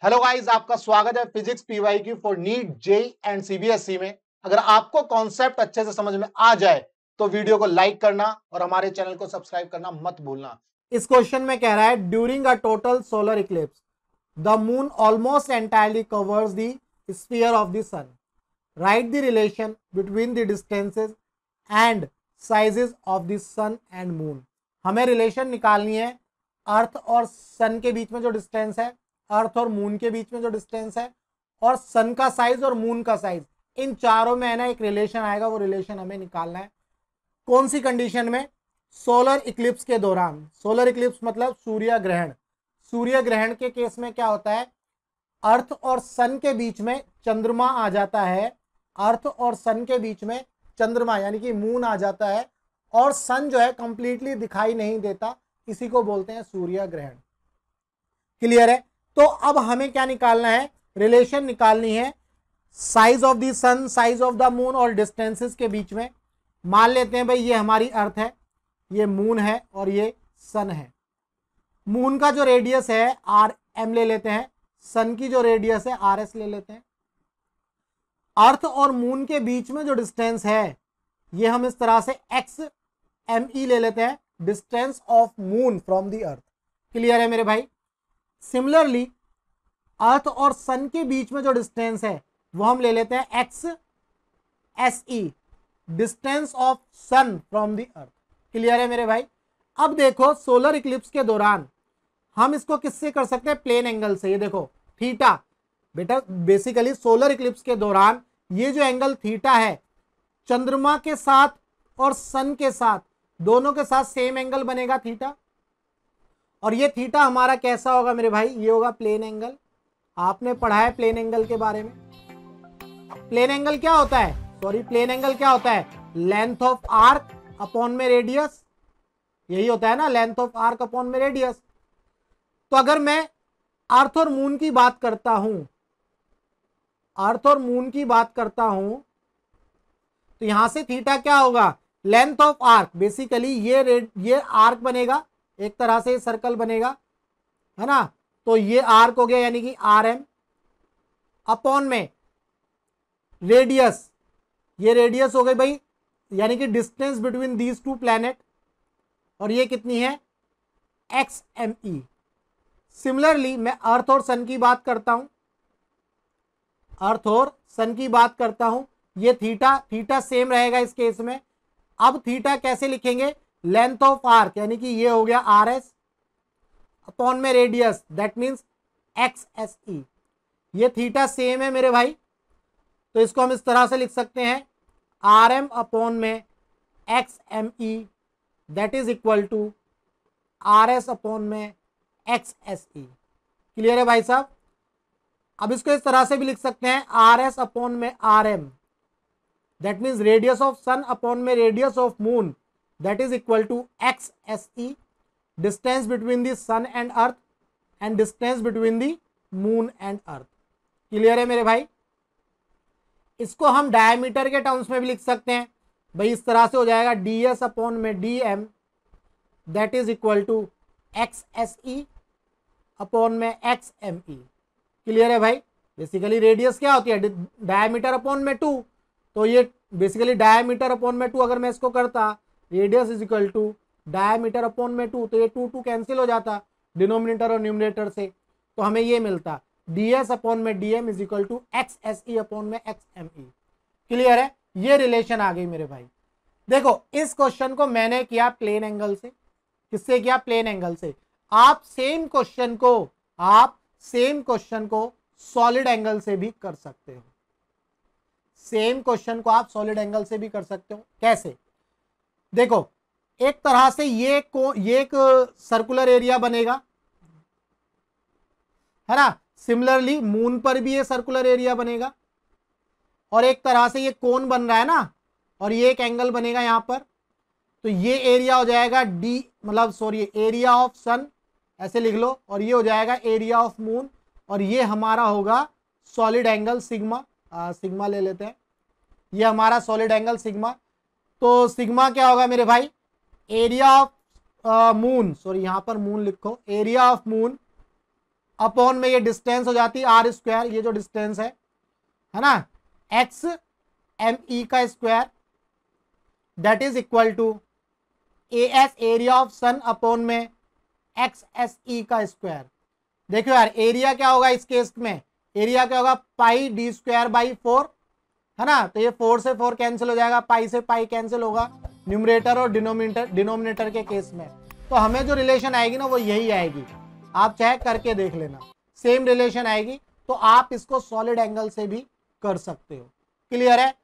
Hello guys, आपका स्वागत है physics PYQ for NEET JEE and CBSE में। अगर आपको कॉन्सेप्ट अच्छे से समझ में आ जाए तो वीडियो को लाइक करना और हमारे चैनल को सब्सक्राइब करना मत भूलना। इस क्वेश्चन में कह रहा है during a total solar eclipse the moon almost entirely covers the sphere of the sun. Right the relation between the distances and sizes of the sun and moon. हमें रिलेशन निकालनी है अर्थ और सन के बीच में जो डिस्टेंस है, अर्थ और मून के बीच में जो डिस्टेंस है, और सन का साइज और मून का साइज, इन चारों में है ना एक रिलेशन आएगा। वो रिलेशन हमें निकालना है कौन सी कंडीशन में? सोलर इक्लिप्स के दौरान। सोलर इक्लिप्स मतलब सूर्य ग्रहण। सूर्य ग्रहण के केस में क्या होता है, अर्थ और सन के बीच में चंद्रमा आ जाता है। अर्थ और सन के बीच में चंद्रमा यानी कि मून आ जाता है और सन जो है कंप्लीटली दिखाई नहीं देता। इसी को बोलते हैं सूर्य ग्रहण। क्लियर है? तो अब हमें क्या निकालना है? रिलेशन निकालनी है size of the sun, size of the moon और डिस्टेंसेस के बीच में। मान लेते हैं भाई ये हमारी अर्थ है, ये मून है और ये सन है। मून का जो रेडियस है आर एम ले लेते हैं, सन की जो रेडियस है आर एस ले लेते हैं। अर्थ और मून के बीच में जो डिस्टेंस है ये हम इस तरह से एक्स एम ई ले लेते हैं, distance of moon from the earth. Clear है मेरे भाई? सिमिलरली अर्थ और सन के बीच में जो डिस्टेंस है वो हम ले लेते हैं X S E, distance of sun from the earth. Clear है मेरे भाई? अब देखो सोलर इक्लिप्स के दौरान हम इसको किससे कर सकते हैं? प्लेन एंगल से। ये देखो थीटा, बेटा बेसिकली सोलर इक्लिप्स के दौरान ये जो एंगल थीटा है चंद्रमा के साथ और सन के साथ दोनों के साथ सेम एंगल बनेगा थीटा। और ये थीटा हमारा कैसा होगा मेरे भाई? ये होगा प्लेन एंगल। आपने पढ़ा है प्लेन एंगल के बारे में। प्लेन एंगल क्या होता है? प्लेन एंगल क्या होता है? लेंथ ऑफ आर्क अपॉन में रेडियस। यही होता है ना, लेंथ ऑफ आर्क अपॉन में रेडियस। तो अगर मैं अर्थ और मून की बात करता हूं, अर्थ और मून की बात करता हूं, तो यहां से थीटा क्या होगा? Length of arc. बेसिकली ये आर्क बनेगा, एक तरह से सर्कल बनेगा, है ना। तो ये आर्क हो गया यानी कि आर एम, अपॉन में रेडियस। ये रेडियस हो गई भाई, यानी कि distance between these two planet, और ये कितनी है? एक्स एम ई। सिमिलरली मैं अर्थ और सन की बात करता हूं, अर्थ और सन की बात करता हूं, ये थीटा, थीटा सेम रहेगा इस केस में। अब थीटा कैसे लिखेंगे? लेंथ ऑफ आर्क यानी कि ये हो गया आर एस अपॉन में radius, that means x S ई। ये थीटा सेम है मेरे भाई, तो इसको हम इस तरह से लिख सकते हैं आर एम अपॉन में X M E, that is equal to R S upon में एक्स एस ई। क्लियर है भाई साहब? अब इसको इस तरह से भी लिख सकते हैं आर एस अपॉन में R M, that means radius of sun upon में radius of moon, that is equal to X S E, distance between the sun and earth and distance between the moon and earth. Clear है मेरे भाई? इसको हम diameter के terms में भी लिख सकते हैं भाई, इस तरह से हो जाएगा डी एस अपॉन में D M, that is equal to X S E upon में एक्स एम ई। क्लियर है भाई? बेसिकली रेडियस क्या होती है? डायमीटर अपॉन में 2, तो ये बेसिकली डायमीटर अपॉन में 2 अगर मैं इसको करता, radius is equal to diameter upon में 2, तो ये 2 कैंसिल हो जाता डिनोमिनेटर और न्यूमरेटर से, तो हमें ये मिलता डी एस अपॉन में D M is equal to X S E upon में एक्स एम ई। क्लियर है? ये रिलेशन आ गई मेरे भाई। देखो इस क्वेश्चन को मैंने किया प्लेन एंगल से। किससे किया? प्लेन एंगल से। आप सेम क्वेश्चन को सॉलिड एंगल से भी कर सकते हो। सेम क्वेश्चन को आप सॉलिड एंगल से भी कर सकते हो। कैसे? देखो एक तरह से ये एक सर्कुलर एरिया बनेगा, है ना। सिमिलरली मून पर भी ये सर्कुलर एरिया बनेगा, और एक तरह से ये कोन बन रहा है ना, और ये एक एंगल बनेगा यहां पर। तो ये एरिया हो जाएगा डी, मतलब सॉरी एरिया ऑफ सन, ऐसे लिख लो, और ये हो जाएगा एरिया ऑफ मून, और ये हमारा होगा सॉलिड एंगल सिग्मा। सिग्मा ले लेते हैं, ये हमारा सॉलिड एंगल सिग्मा। तो सिग्मा क्या होगा मेरे भाई? एरिया ऑफ मून, सॉरी यहां पर मून लिखो, एरिया ऑफ मून अपॉन में ये डिस्टेंस हो जाती है आर स्क्वायर, ये जो डिस्टेंस है ना, एक्स एम ई का square that is equal to A S area of sun upon में एक्स एस ई का स्क्वायर। देखो यार एरिया क्या होगा इस केस में, एरिया क्या होगा पाई डी स्क्वायर बाई 4 है ना, तो ये 4 से 4 कैंसिल हो जाएगा, पाई से पाई कैंसिल होगा न्यूमरेटर और डिनोमिनेटर के केस में। तो हमें जो रिलेशन आएगी ना वो यही आएगी, आप चाहे करके देख लेना, सेम रिलेशन आएगी। तो आप इसको सॉलिड एंगल से भी कर सकते हो। क्लियर है?